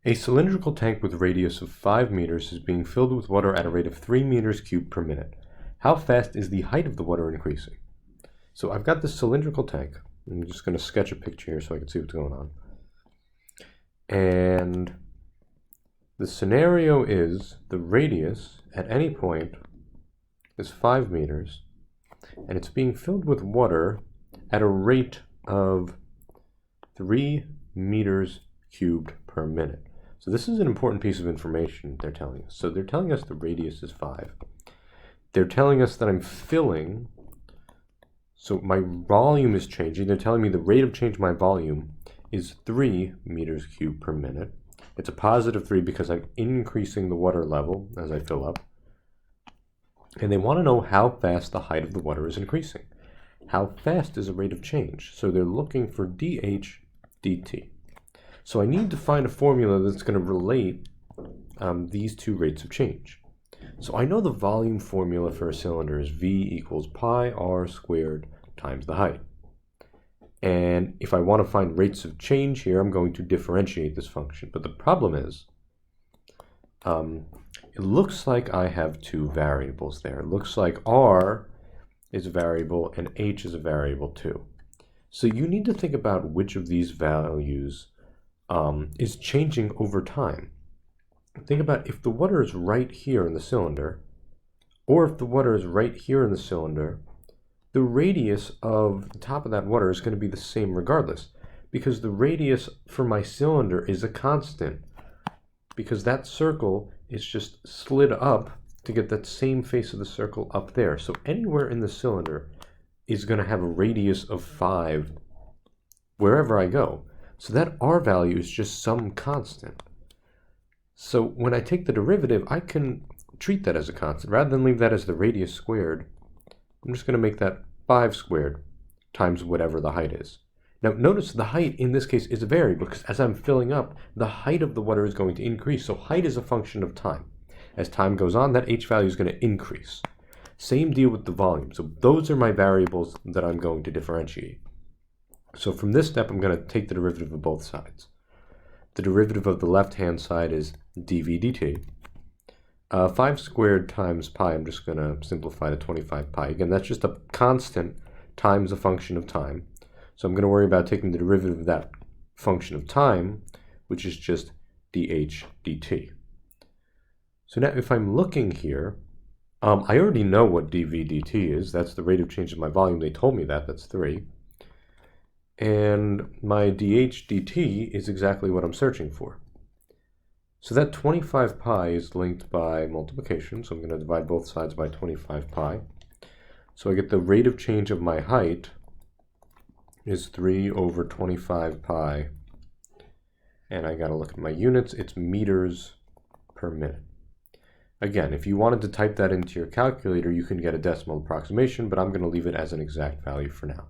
A cylindrical tank with radius of 5 meters is being filled with water at a rate of 3 meters cubed per minute. How fast is the height of the water increasing? So I've got this cylindrical tank. I'm just going to sketch a picture here so I can see what's going on. And the scenario is the radius at any point is 5 meters, and it's being filled with water at a rate of 3 meters cubed per minute. So this is an important piece of information they're telling us. So they're telling us the radius is 5. They're telling us that I'm filling, so my volume is changing. They're telling me the rate of change of my volume is 3 meters cubed per minute. It's a positive 3 because I'm increasing the water level as I fill up. And they want to know how fast the height of the water is increasing. How fast is the rate of change? So they're looking for dH dt. So I need to find a formula that's going to relate these two rates of change. So I know the volume formula for a cylinder is V equals pi r squared times the height. And if I want to find rates of change here, I'm going to differentiate this function. But the problem is, it looks like I have two variables there. It looks like r is a variable and h is a variable too. So you need to think about which of these values is changing over time. Think about if the water is right here in the cylinder, or if the water is right here in the cylinder, the radius of the top of that water is going to be the same regardless, because the radius for my cylinder is a constant, because that circle is just slid up to get that same face of the circle up there. So anywhere in the cylinder is going to have a radius of 5 wherever I go. So that r value is just some constant. So when I take the derivative, I can treat that as a constant. Rather than leave that as the radius squared, I'm just going to make that 5 squared times whatever the height is. Now notice the height in this case is a variable because as I'm filling up, the height of the water is going to increase. So height is a function of time. As time goes on, that h value is going to increase. Same deal with the volume. So those are my variables that I'm going to differentiate. So from this step, I'm going to take the derivative of both sides. The derivative of the left-hand side is dv dt. 5 squared times pi, I'm just going to simplify to 25 pi. Again, that's just a constant times a function of time. So I'm going to worry about taking the derivative of that function of time, which is just dH dt. So now if I'm looking here, I already know what dv dt is. That's the rate of change of my volume. They told me that. That's 3. And my dH dt is exactly what I'm searching for. So that 25 pi is linked by multiplication, so I'm going to divide both sides by 25 pi. So I get the rate of change of my height is 3 over 25 pi. And I got to look at my units. It's meters per minute. Again, if you wanted to type that into your calculator, you can get a decimal approximation, but I'm going to leave it as an exact value for now.